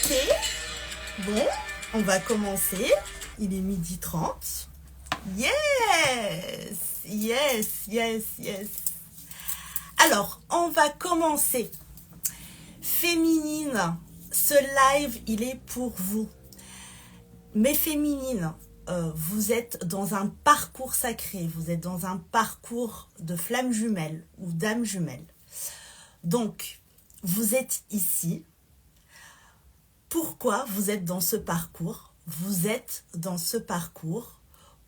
Ok, bon, on va commencer. Il est 12h30. Yes, yes, yes, yes. Alors, on va commencer. Féminine, ce live, il est pour vous. Mais féminine, vous êtes dans un parcours sacré, vous êtes dans un parcours de flamme jumelle ou d'âme jumelle. Donc, vous êtes ici. Pourquoi vous êtes dans ce parcours? Vous êtes dans ce parcours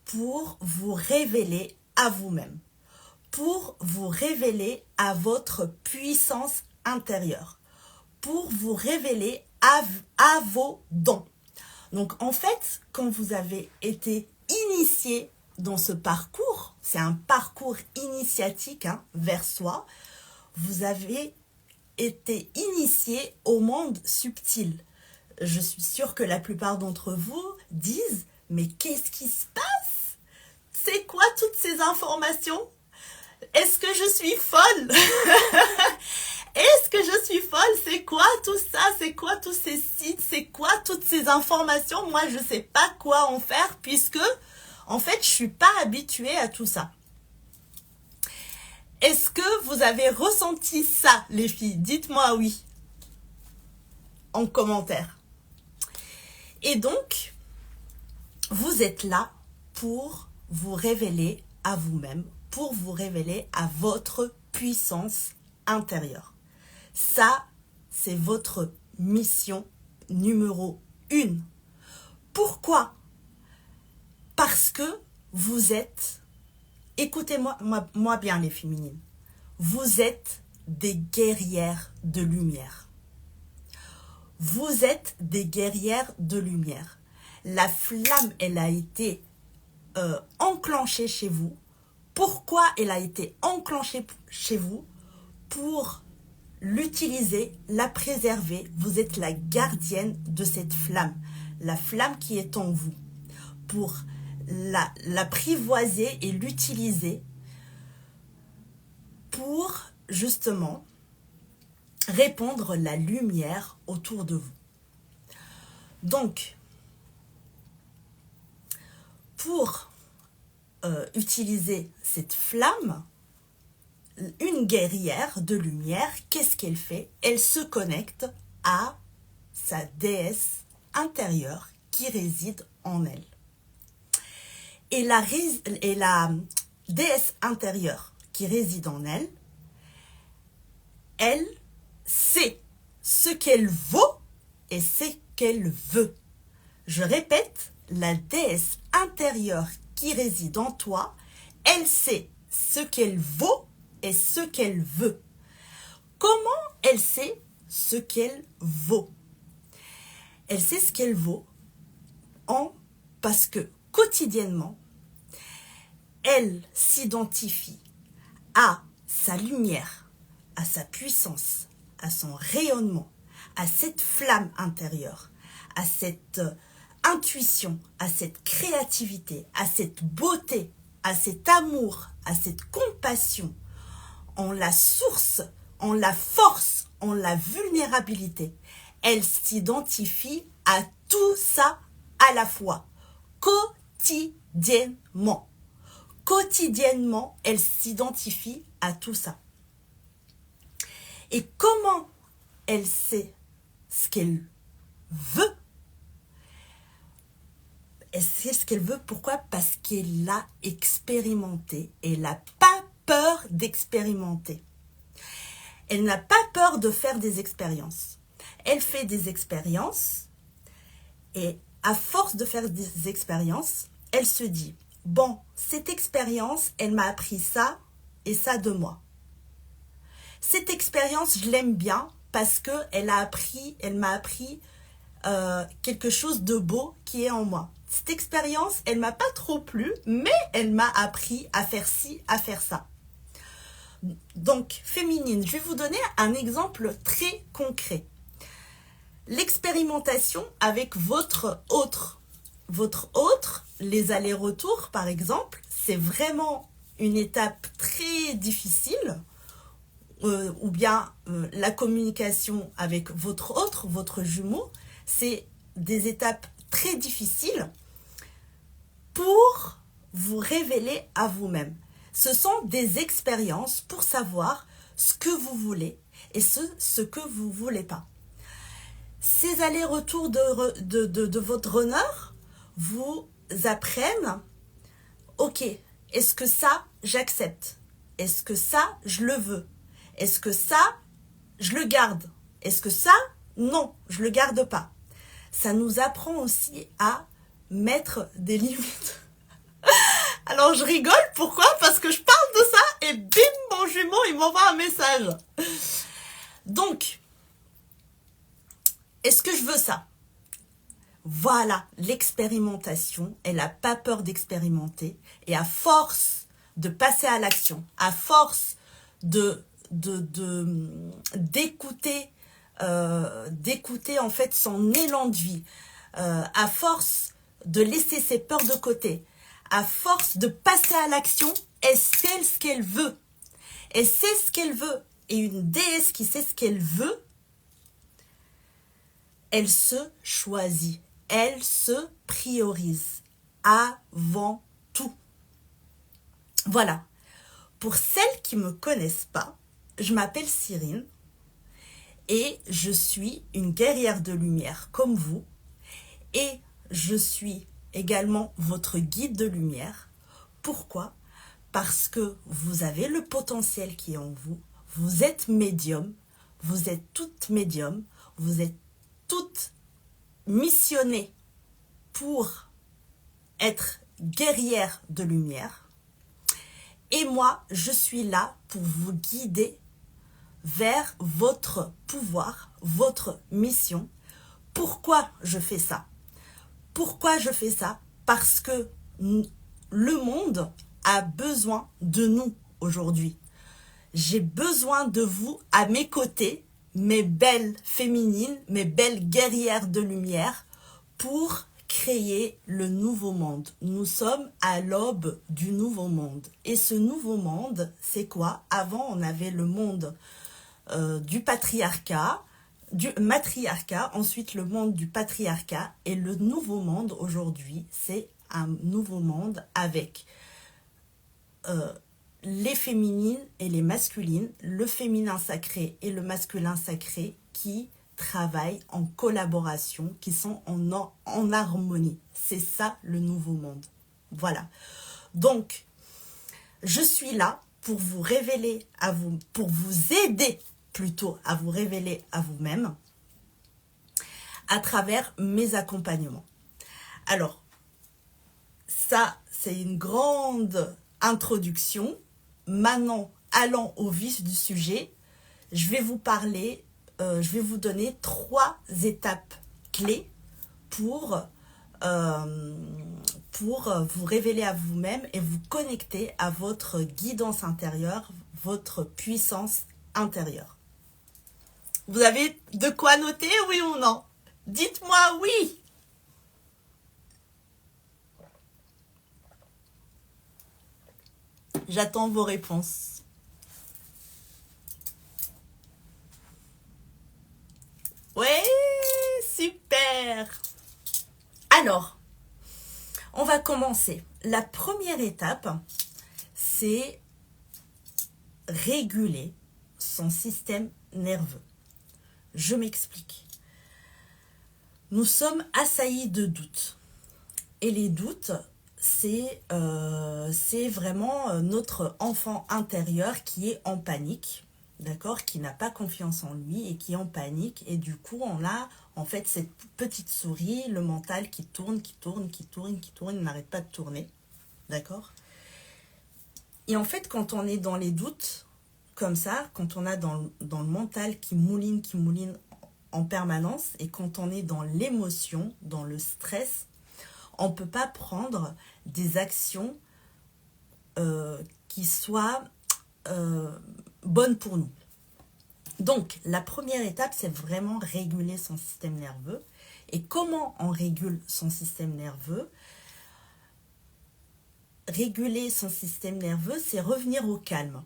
pour vous révéler à vous-même, pour vous révéler à votre puissance intérieure, pour vous révéler à vos dons. Donc en fait, quand vous avez été initié dans ce parcours, c'est un parcours initiatique vers soi, vous avez été initié au monde subtil. Je suis sûre que la plupart d'entre vous disent « Mais qu'est-ce qui se passe? C'est quoi toutes ces informations? Est-ce que je suis folle? Est-ce que je suis folle? C'est quoi tout ça? C'est quoi tous ces sites? C'est quoi toutes ces informations? Moi, je ne sais pas quoi en faire puisque, en fait, je ne suis pas habituée à tout ça. » Est-ce que vous avez ressenti ça, les filles? Dites-moi oui en commentaire. Et donc, vous êtes là pour vous révéler à vous-même, pour vous révéler à votre puissance intérieure. Ça, c'est votre mission numéro 1. Pourquoi? Parce que vous êtes, écoutez-moi bien les féminines, vous êtes des guerrières de lumière. Vous êtes des guerrières de lumière. La flamme, elle a été enclenchée chez vous. Pourquoi elle a été enclenchée chez vous? Pour l'utiliser, la préserver. Vous êtes la gardienne de cette flamme. La flamme qui est en vous. Pour l'apprivoiser et l'utiliser pour justement répandre la lumière autour de vous. Donc, pour utiliser cette flamme, une guerrière de lumière, qu'est-ce qu'elle fait? Elle se connecte à sa déesse intérieure qui réside en elle. Et la déesse intérieure qui réside en elle, elle sait ce qu'elle vaut et ce qu'elle veut. Je répète, la déesse intérieure qui réside en toi, elle sait ce qu'elle vaut et ce qu'elle veut. Comment elle sait ce qu'elle vaut? Elle sait ce qu'elle vaut parce que quotidiennement, elle s'identifie à sa lumière, à sa puissance, à son rayonnement, à cette flamme intérieure, à cette intuition, à cette créativité, à cette beauté, à cet amour, à cette compassion, en la source, en la force, en la vulnérabilité. Elle s'identifie à tout ça à la fois, quotidiennement. Quotidiennement, elle s'identifie à tout ça. Et comment elle sait ce qu'elle veut? Elle sait ce qu'elle veut, pourquoi? Parce qu'elle l'a expérimenté. Elle n'a pas peur d'expérimenter. Elle n'a pas peur de faire des expériences. Elle fait des expériences et à force de faire des expériences, elle se dit, bon, cette expérience, elle m'a appris ça et ça de moi. Cette expérience, je l'aime bien parce qu'elle m'a appris quelque chose de beau qui est en moi. Cette expérience, elle m'a pas trop plu, mais elle m'a appris à faire ci, à faire ça. Donc, féminine, je vais vous donner un exemple très concret. L'expérimentation avec votre autre, les allers-retours par exemple, c'est vraiment une étape très difficile, ou bien la communication avec votre jumeau, C'est des étapes très difficiles pour vous révéler à vous-même. Ce sont des expériences pour savoir ce que vous voulez et ce que vous ne voulez pas. Ces allers-retours de votre runner vous apprennent, ok, est-ce que ça, j'accepte? Est-ce que ça, je le veux? Est-ce que ça, je le garde? Est-ce que ça, non, je le garde pas? Ça nous apprend aussi à mettre des limites. Alors je rigole, pourquoi? Parce que je parle de ça et bim, mon jumeau, il m'envoie un message. Donc, est-ce que je veux ça? Voilà, l'expérimentation, elle n'a pas peur d'expérimenter. Et à force de passer à l'action, à force d'écouter en fait son élan de vie, à force de laisser ses peurs de côté, à force de passer à l'action, elle sait ce qu'elle veut. Elle sait ce qu'elle veut. Et une déesse qui sait ce qu'elle veut, elle se choisit. Elle se priorise avant tout. Voilà. Pour celles qui ne me connaissent pas, je m'appelle Cyrine et je suis une guerrière de lumière comme vous. Et je suis également votre guide de lumière. Pourquoi? Parce que vous avez le potentiel qui est en vous. Vous êtes médium. Vous êtes toutes médium. Vous êtes toutes missionnées pour être guerrière de lumière. Et moi, je suis là pour vous guider vers votre pouvoir, votre mission. Pourquoi je fais ça? Pourquoi je fais ça? Parce que le monde a besoin de nous aujourd'hui. J'ai besoin de vous à mes côtés, mes belles féminines, mes belles guerrières de lumière, pour créer le nouveau monde. Nous sommes à l'aube du nouveau monde. Et ce nouveau monde, c'est quoi? Avant, on avait le monde du patriarcat, du matriarcat, ensuite le monde du patriarcat, et le nouveau monde aujourd'hui, c'est un nouveau monde avec les féminines et les masculines, le féminin sacré et le masculin sacré qui travaillent en collaboration, qui sont en harmonie. C'est ça le nouveau monde. Voilà. Donc, je suis là pour vous révéler à vous, pour vous aider plutôt à vous révéler à vous-même à travers mes accompagnements. Alors, ça, c'est une grande introduction. Maintenant, allons au vif du sujet. Je vais vous parler, je vais vous donner 3 étapes clés pour vous révéler à vous-même et vous connecter à votre guidance intérieure, votre puissance intérieure. Vous avez de quoi noter, oui ou non? Dites-moi oui. J'attends vos réponses. Ouais, super. Alors, on va commencer. La première étape, c'est réguler son système nerveux. Je m'explique. Nous sommes assaillis de doutes. Et les doutes, c'est vraiment notre enfant intérieur qui est en panique, d'accord, qui n'a pas confiance en lui et qui est en panique. Et du coup, on a en fait cette petite souris, le mental qui tourne, il n'arrête pas de tourner, d'accord. Et en fait, quand on est dans les doutes, comme ça, quand on a dans le mental qui mouline en permanence, et quand on est dans l'émotion, dans le stress, on ne peut pas prendre des actions qui soient bonnes pour nous. Donc, la première étape, c'est vraiment réguler son système nerveux. Et comment on régule son système nerveux? Réguler son système nerveux, c'est revenir au calme.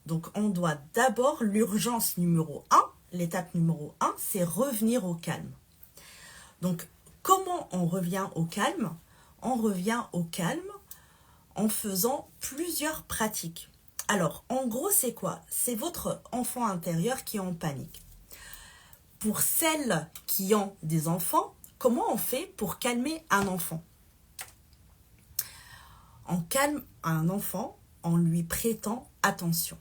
Donc, on doit d'abord, l'urgence numéro 1, l'étape numéro 1, c'est revenir au calme. Donc, comment on revient au calme? On revient au calme en faisant plusieurs pratiques. Alors, en gros, c'est quoi? C'est votre enfant intérieur qui est en panique. Pour celles qui ont des enfants, comment on fait pour calmer un enfant? On calme un enfant en lui prêtant attention.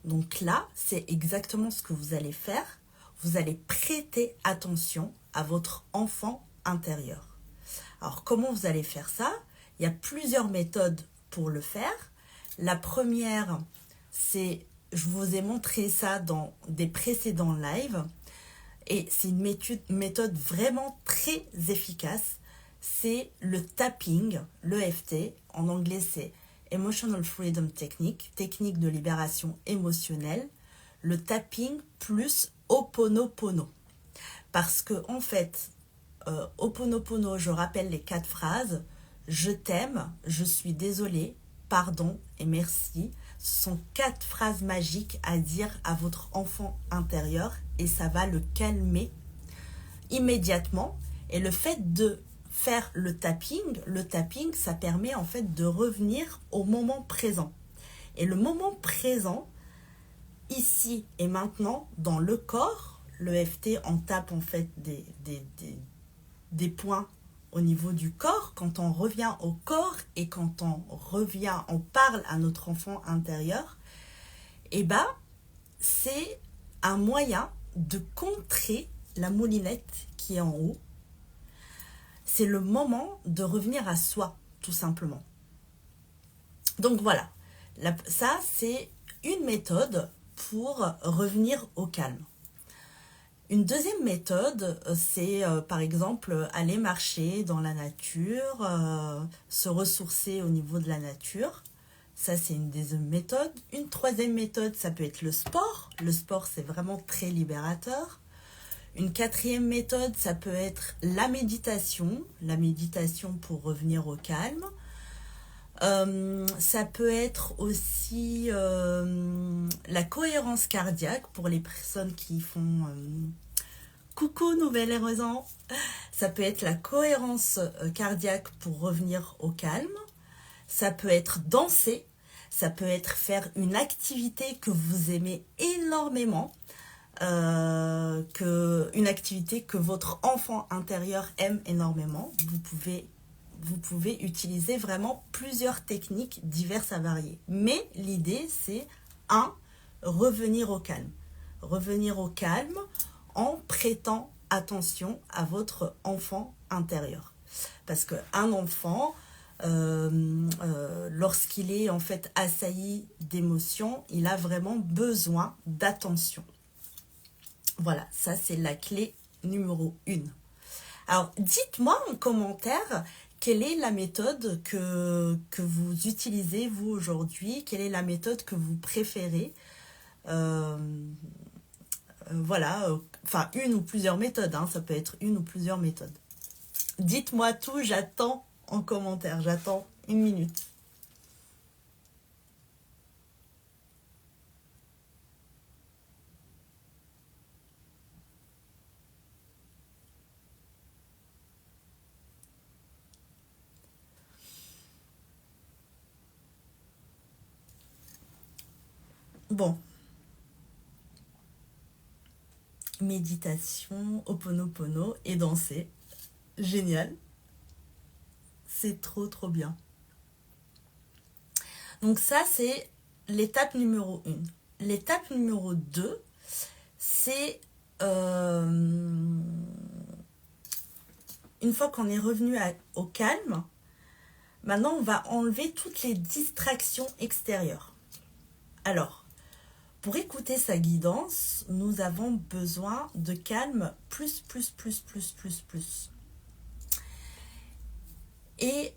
Donc là, c'est exactement ce que vous allez faire. Vous allez prêter attention à votre enfant intérieur. Alors, comment vous allez faire ça? Il y a plusieurs méthodes pour le faire. La première, c'est, je vous ai montré ça dans des précédents lives, et c'est une méthode vraiment très efficace. C'est le tapping, l'EFT. En anglais, c'est Emotional Freedom Technique, technique de libération émotionnelle. Le tapping plus Ho'oponopono. Parce que, en fait, Ho'oponopono, je rappelle les 4 phrases. Je t'aime, je suis désolé, pardon et merci. Ce sont 4 phrases magiques à dire à votre enfant intérieur et ça va le calmer immédiatement. Et le fait de faire le tapping, ça permet en fait de revenir au moment présent. Et le moment présent, ici et maintenant, dans le corps, l'EFT, on tape en fait des points au niveau du corps. Quand on revient au corps et quand on parle à notre enfant intérieur, et ben, c'est un moyen de contrer la moulinette qui est en haut. C'est le moment de revenir à soi, tout simplement. Donc voilà, ça c'est une méthode pour revenir au calme. Une deuxième méthode, c'est par exemple aller marcher dans la nature, se ressourcer au niveau de la nature. Ça, c'est une des méthodes. Une troisième méthode, ça peut être le sport. Le sport, c'est vraiment très libérateur. Une quatrième méthode, ça peut être la méditation pour revenir au calme. Ça peut être aussi la cohérence cardiaque pour les personnes qui font coucou nouvelle heureusement. Ça peut être la cohérence cardiaque pour revenir au calme. Ça peut être danser. Ça peut être faire une activité que vous aimez énormément. Une activité que votre enfant intérieur aime énormément. Vous pouvez utiliser vraiment plusieurs techniques diverses à varier. Mais l'idée, c'est revenir au calme. Revenir au calme en prêtant attention à votre enfant intérieur. Parce qu'un enfant, lorsqu'il est en fait assailli d'émotions, il a vraiment besoin d'attention. Voilà, ça c'est la clé numéro 1. Alors, dites-moi en commentaire quelle est la méthode que vous utilisez, vous, aujourd'hui. Quelle est la méthode que vous préférez. Voilà, enfin, une ou plusieurs méthodes. Hein, ça peut être une ou plusieurs méthodes. Dites-moi tout, j'attends en commentaire. J'attends 1 minute. Bon. Méditation, Ho'oponopono et danser. Génial. C'est trop, trop bien. Donc ça, c'est l'étape numéro 1. L'étape numéro 2, c'est une fois qu'on est revenu au calme, maintenant on va enlever toutes les distractions extérieures. Alors, pour écouter sa guidance, nous avons besoin de calme plus. Et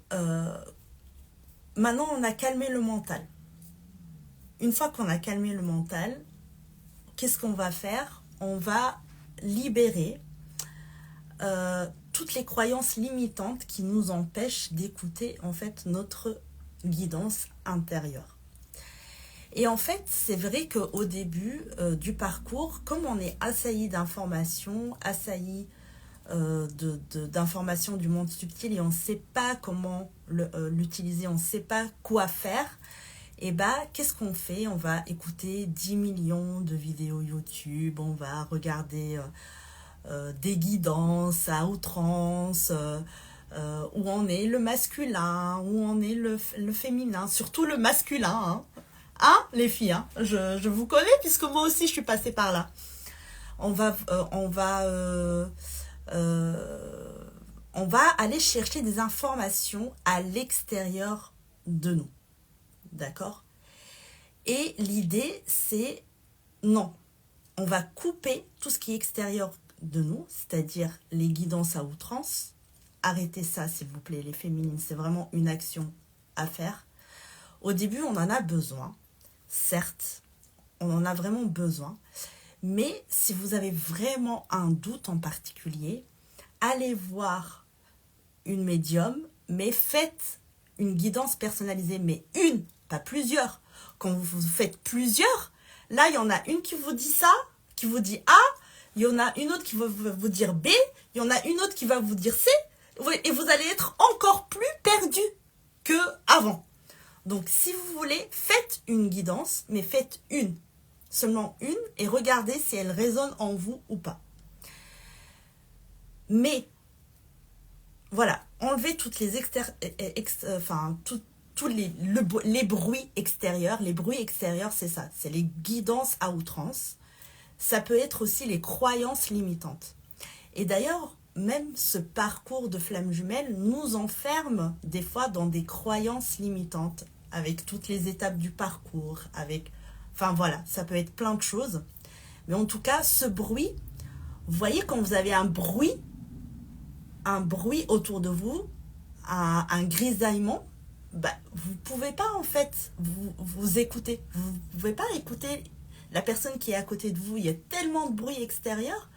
maintenant, on a calmé le mental. Une fois qu'on a calmé le mental, qu'est-ce qu'on va faire? On va libérer toutes les croyances limitantes qui nous empêchent d'écouter en fait notre guidance intérieure. Et en fait, c'est vrai qu'au début du parcours, comme on est assailli d'informations, assailli d'informations du monde subtil et on ne sait pas comment l'utiliser, on ne sait pas quoi faire, et bah qu'est-ce qu'on fait? On va écouter 10 millions de vidéos YouTube, on va regarder des guidances à outrance, où on est le masculin, où on est le féminin, surtout le masculin, hein. Hein, les filles, hein, je vous connais puisque moi aussi je suis passée par là. On va aller chercher des informations à l'extérieur de nous. D'accord? Et l'idée, c'est non. On va couper tout ce qui est extérieur de nous, c'est-à-dire les guidances à outrance. Arrêtez ça, s'il vous plaît, les féminines. C'est vraiment une action à faire. Au début, on en a besoin. Certes, on en a vraiment besoin. Mais si vous avez vraiment un doute en particulier, allez voir une médium, mais faites une guidance personnalisée, mais une, pas plusieurs. Quand vous faites plusieurs, là, il y en a une qui vous dit ça, qui vous dit A, il y en a une autre qui va vous dire B, il y en a une autre qui va vous dire C, et vous allez être encore plus perdu qu'avant. Donc, si vous voulez, faites une guidance, mais faites une. Seulement une, et regardez si elle résonne en vous ou pas. Mais, voilà, enlevez toutes les les bruits extérieurs. Les bruits extérieurs, c'est ça, c'est les guidances à outrance. Ça peut être aussi les croyances limitantes. Et d'ailleurs, même ce parcours de flamme jumelle nous enferme des fois dans des croyances limitantes, avec toutes les étapes du parcours, avec... Enfin voilà, ça peut être plein de choses. Mais en tout cas, ce bruit, vous voyez quand vous avez un bruit autour de vous, un grisaillement, bah, vous ne pouvez pas en fait vous écouter. Vous ne pouvez pas écouter la personne qui est à côté de vous. Il y a tellement de bruit extérieur.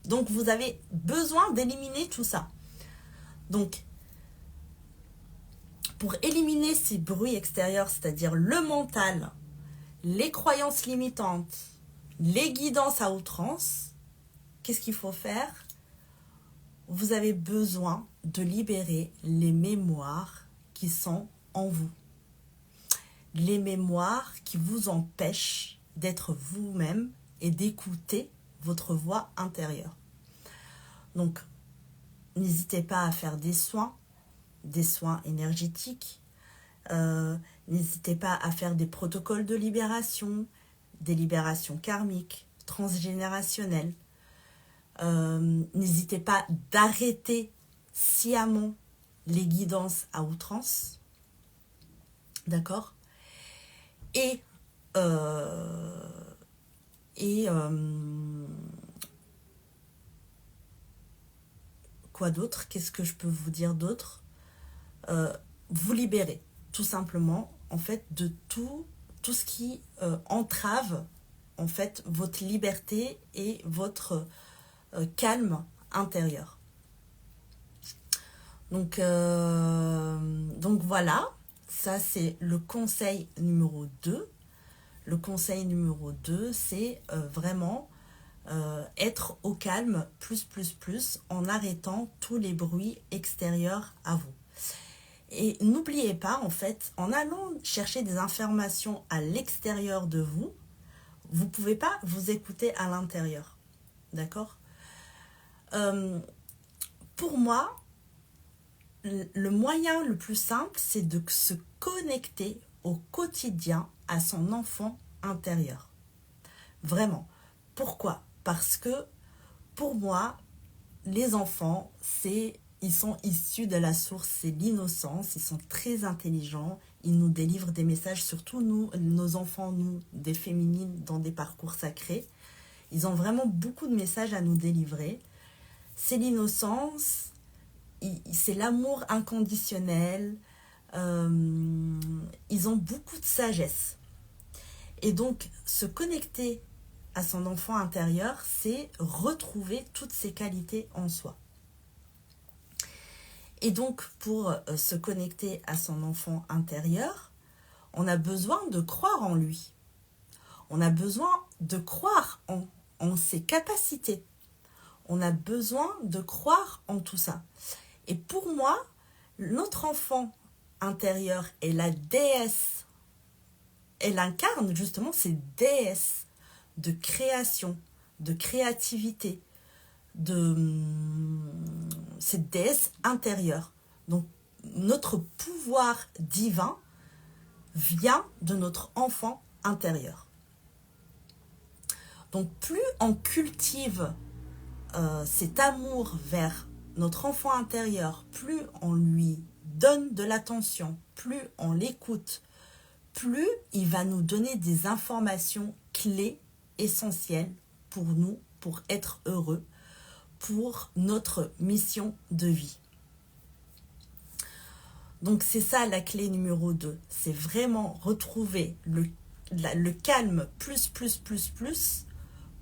Donc, vous avez besoin d'éliminer tout ça. Donc, pour éliminer ces bruits extérieurs, c'est-à-dire le mental, les croyances limitantes, les guidances à outrance, qu'est-ce qu'il faut faire? Vous avez besoin de libérer les mémoires qui sont en vous. Les mémoires qui vous empêchent d'être vous-même et d'écouter votre voix intérieure. Donc, n'hésitez pas à faire des soins énergétiques. N'hésitez pas à faire des protocoles de libération, des libérations karmiques, transgénérationnelles. N'hésitez pas d'arrêter sciemment les guidances à outrance. D'accord? Et quoi d'autre? Qu'est-ce que je peux vous dire d'autre? Vous libérez tout simplement en fait de tout ce qui entrave en fait votre liberté et votre calme intérieur. Donc voilà, ça c'est le conseil numéro 2. Le conseil numéro 2, c'est vraiment être au calme, plus, en arrêtant tous les bruits extérieurs à vous. Et n'oubliez pas, en fait, en allant chercher des informations à l'extérieur de vous, vous ne pouvez pas vous écouter à l'intérieur. D'accord? Pour moi, le moyen le plus simple, c'est de se connecter au quotidien à son enfant intérieur. Vraiment. Pourquoi? Parce que pour moi, les enfants, ils sont issus de la source, c'est l'innocence, ils sont très intelligents, ils nous délivrent des messages, surtout nous, nos enfants, nous, des féminines dans des parcours sacrés. Ils ont vraiment beaucoup de messages à nous délivrer. C'est l'innocence, c'est l'amour inconditionnel, ils ont beaucoup de sagesse. Et donc, se connecter à son enfant intérieur, c'est retrouver toutes ses qualités en soi. Et donc, pour se connecter à son enfant intérieur, on a besoin de croire en lui. On a besoin de croire en ses capacités. On a besoin de croire en tout ça. Et pour moi, notre enfant intérieur est la déesse. Elle incarne justement ces déesses de création, de créativité, de cette déesse intérieure. Donc, notre pouvoir divin vient de notre enfant intérieur. Donc, plus on cultive cet amour vers notre enfant intérieur, plus on lui donne de l'attention, plus on l'écoute, plus il va nous donner des informations clés, essentielles pour nous, pour être heureux, pour notre mission de vie. Donc c'est ça la clé numéro 2, c'est vraiment retrouver le calme plus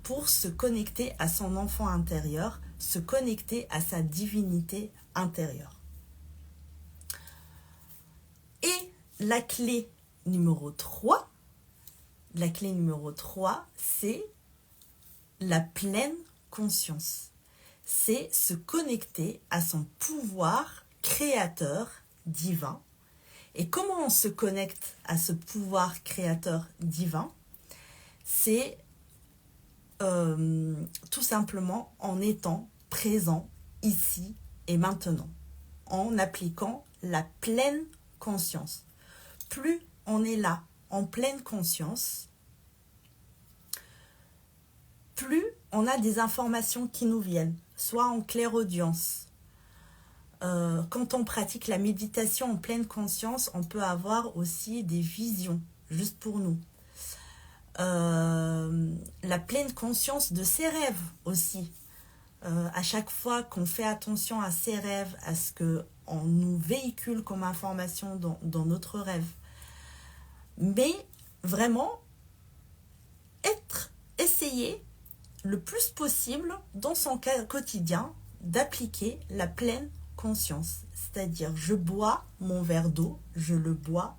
pour se connecter à son enfant intérieur, se connecter à sa divinité intérieure. Et la clé numéro 3, c'est la pleine conscience. C'est se connecter à son pouvoir créateur divin. Et comment on se connecte à ce pouvoir créateur divin? C'est tout simplement en étant présent ici et maintenant, en appliquant la pleine conscience. Plus on est là en pleine conscience, plus on a des informations qui nous viennent, soit en clairaudience. Quand on pratique la méditation en pleine conscience, on peut avoir aussi des visions, juste pour nous. La pleine conscience de ses rêves aussi. À chaque fois qu'on fait attention à ses rêves, à ce qu'on nous véhicule comme information dans notre rêve. Mais vraiment, essayer le plus possible dans son quotidien d'appliquer la pleine conscience. C'est-à-dire, je bois mon verre d'eau, je le bois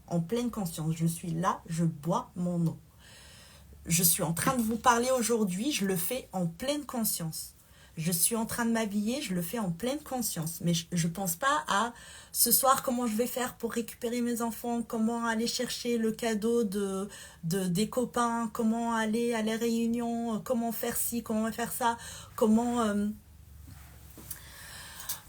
en pleine conscience. Je suis là, je bois mon eau. Je suis en train de vous parler aujourd'hui, je le fais en pleine conscience. Je suis en train de m'habiller, je le fais en pleine conscience. Mais je ne pense pas à ce soir comment je vais faire pour récupérer mes enfants, comment aller chercher le cadeau des copains, comment aller à la réunion, comment faire ci, comment faire ça, comment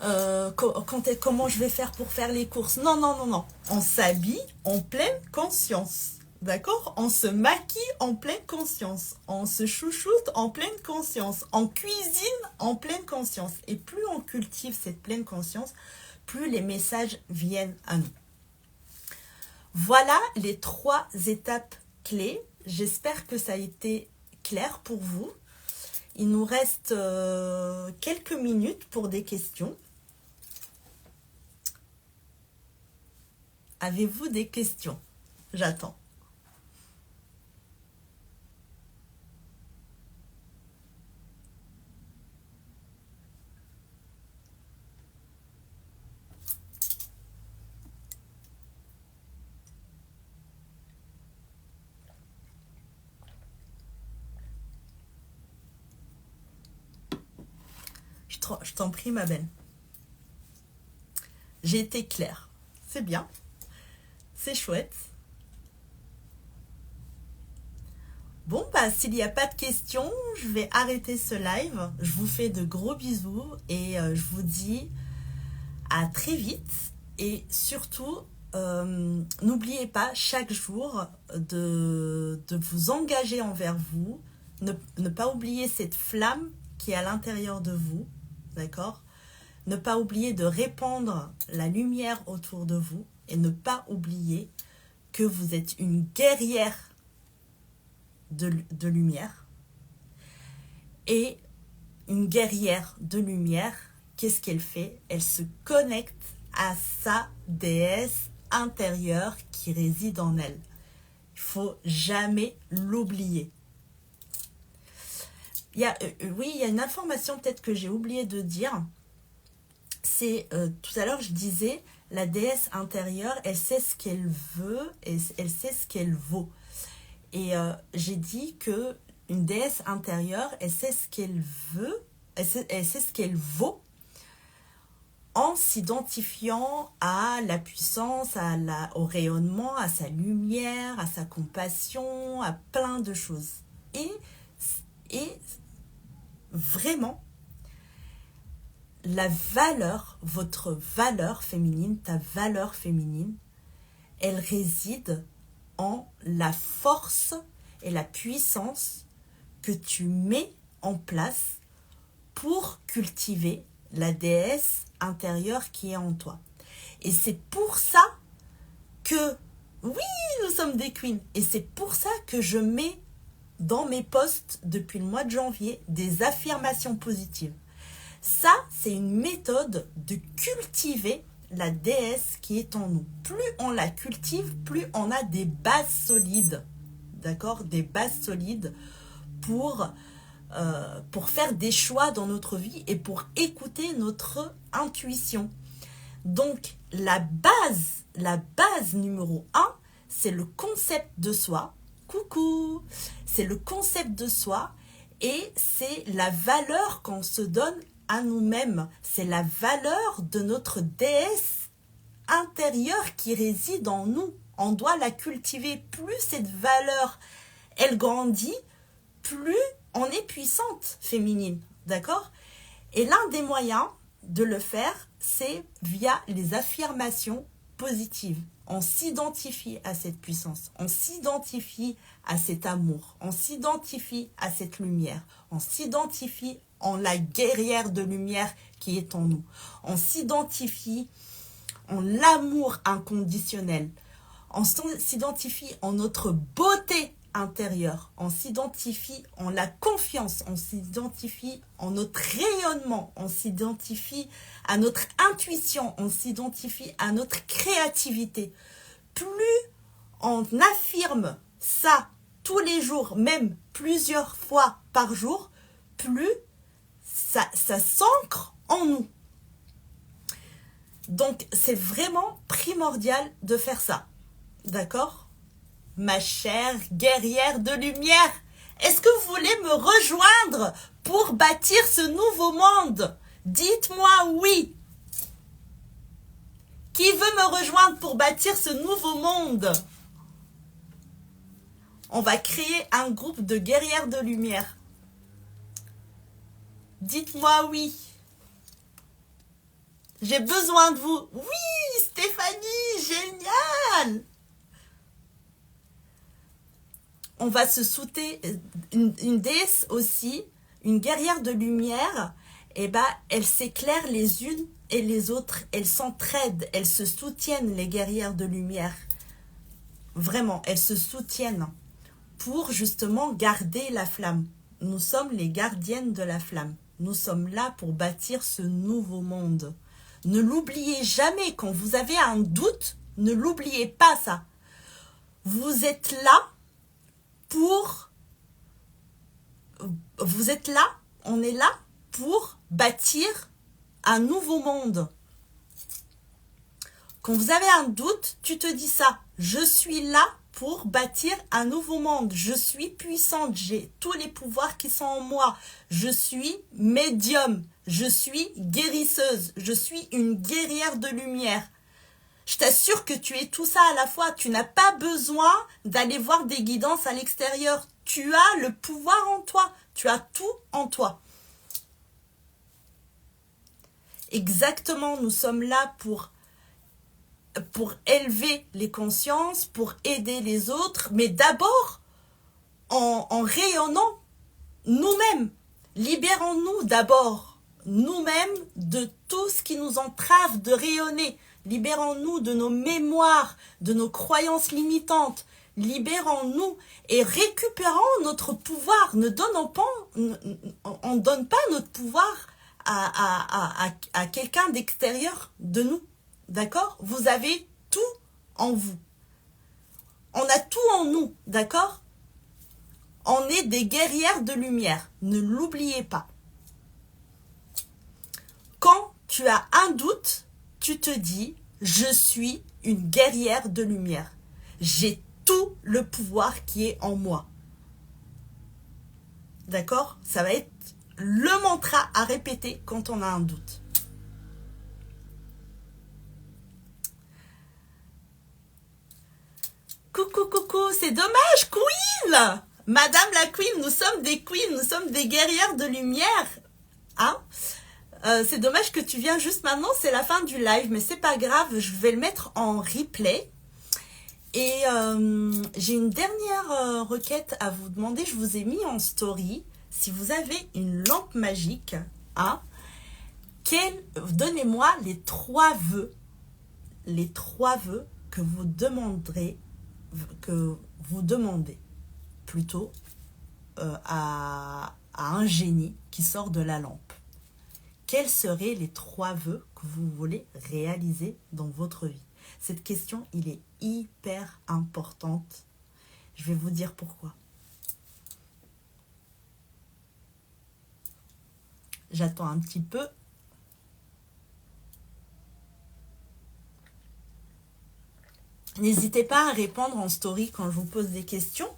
je vais faire pour faire les courses. Non. On s'habille en pleine conscience. D'accord? On se maquille en pleine conscience. On se chouchoute en pleine conscience. On cuisine en pleine conscience. Et plus on cultive cette pleine conscience, plus les messages viennent à nous. Voilà les 3 étapes clés. J'espère que ça a été clair pour vous. Il nous reste quelques minutes pour des questions. Avez-vous des questions? J'attends. Je t'en prie, ma belle. J'ai été claire. C'est bien. C'est chouette. Bon, s'il n'y a pas de questions, je vais arrêter ce live. Je vous fais de gros bisous et je vous dis à très vite. Et surtout, n'oubliez pas chaque jour de vous engager envers vous. Ne pas oublier cette flamme qui est à l'intérieur de vous. D'accord? Ne pas oublier de répandre la lumière autour de vous et ne pas oublier que vous êtes une guerrière de lumière. Et une guerrière de lumière, qu'est-ce qu'elle fait? Elle se connecte à sa déesse intérieure qui réside en elle. Il ne faut jamais l'oublier. Il y a une information peut-être que j'ai oublié de dire. C'est, tout à l'heure je disais, la déesse intérieure, elle sait ce qu'elle veut et elle sait ce qu'elle vaut. Et j'ai dit que une déesse intérieure, elle sait ce qu'elle veut elle sait ce qu'elle vaut en s'identifiant à la puissance, au rayonnement, à sa lumière, à sa compassion, à plein de choses. Et vraiment, la valeur, votre valeur féminine, ta valeur féminine, elle réside en la force et la puissance que tu mets en place pour cultiver la déesse intérieure qui est en toi. Et c'est pour ça que, oui, nous sommes des queens, et c'est pour ça que je mets dans mes posts depuis le mois de janvier des affirmations positives. Ça, c'est une méthode de cultiver la déesse qui est en nous. Plus on la cultive, plus on a des bases solides, d'accord? Des bases solides pour faire des choix dans notre vie et pour écouter notre intuition. Donc, la base numéro 1, c'est le concept de soi. Coucou! C'est le concept de soi et c'est la valeur qu'on se donne à nous-mêmes. C'est la valeur de notre déesse intérieure qui réside en nous. On doit la cultiver. Plus cette valeur, elle grandit, plus on est puissante féminine. D'accord? Et l'un des moyens de le faire, c'est via les affirmations positives. On s'identifie à cette puissance, on s'identifie à cet amour, on s'identifie à cette lumière, on s'identifie en la guerrière de lumière qui est en nous. On s'identifie en l'amour inconditionnel, on s'identifie en notre beauté intérieure, on s'identifie en la confiance, on s'identifie en notre rayonnement, on s'identifie à notre intuition, on s'identifie à notre créativité. Plus on affirme ça tous les jours, même plusieurs fois par jour, plus ça s'ancre en nous. Donc, c'est vraiment primordial de faire ça. D'accord ? Ma chère guerrière de lumière, est-ce que vous voulez me rejoindre pour bâtir ce nouveau monde? Dites-moi oui. Qui veut me rejoindre pour bâtir ce nouveau monde? On va créer un groupe de guerrières de lumière. Dites-moi oui. J'ai besoin de vous. Oui, Stéphanie, génial! On va se souter une déesse aussi, une guerrière de lumière, et elles s'éclairent les unes et les autres, elles s'entraident, elles se soutiennent, les guerrières de lumière. Vraiment, elles se soutiennent pour justement garder la flamme. Nous sommes les gardiennes de la flamme. Nous sommes là pour bâtir ce nouveau monde. Ne l'oubliez jamais, quand vous avez un doute, ne l'oubliez pas ça. Vous êtes là. On est là pour bâtir un nouveau monde. Quand vous avez un doute, tu te dis ça. Je suis là pour bâtir un nouveau monde. Je suis puissante, j'ai tous les pouvoirs qui sont en moi. Je suis médium, je suis guérisseuse, je suis une guerrière de lumière. Je t'assure que tu es tout ça à la fois. Tu n'as pas besoin d'aller voir des guidances à l'extérieur. Tu as le pouvoir en toi. Tu as tout en toi. Exactement, nous sommes là pour élever les consciences, pour aider les autres, mais d'abord en rayonnant nous-mêmes. Libérons-nous d'abord nous-mêmes de tout ce qui nous entrave de rayonner. Libérons-nous de nos mémoires, de nos croyances limitantes. Libérons-nous et récupérons notre pouvoir. On ne donne pas notre pouvoir à quelqu'un d'extérieur de nous. D'accord? Vous avez tout en vous. On a tout en nous. D'accord? On est des guerrières de lumière. Ne l'oubliez pas. Quand tu as un doute, tu te dis, je suis une guerrière de lumière. J'ai tout le pouvoir qui est en moi. D'accord? Ça va être le mantra à répéter quand on a un doute. Coucou, coucou, c'est dommage, Queen! Madame la Queen, nous sommes des queens, nous sommes des guerrières de lumière. Hein? C'est dommage que tu viens juste maintenant, c'est la fin du live, mais c'est pas grave, je vais le mettre en replay. Et j'ai une dernière requête à vous demander. Je vous ai mis en story, si vous avez une lampe magique, hein, donnez-moi les 3 vœux que vous demanderez, plutôt à un génie qui sort de la lampe. Quels seraient les 3 vœux que vous voulez réaliser dans votre vie? Cette question, il est hyper importante. Je vais vous dire pourquoi. J'attends un petit peu. N'hésitez pas à répondre en story quand je vous pose des questions.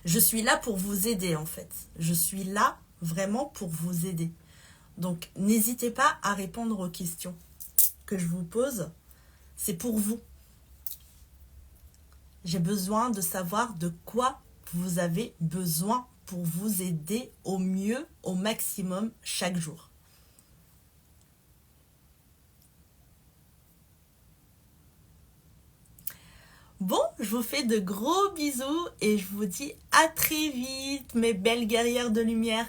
Je suis là pour vous aider en fait. Je suis là vraiment pour vous aider. Donc n'hésitez pas à répondre aux questions que je vous pose. C'est pour vous. J'ai besoin de savoir de quoi vous avez besoin pour vous aider au mieux, au maximum chaque jour. Bon, je vous fais de gros bisous et je vous dis à très vite, mes belles guerrières de lumière.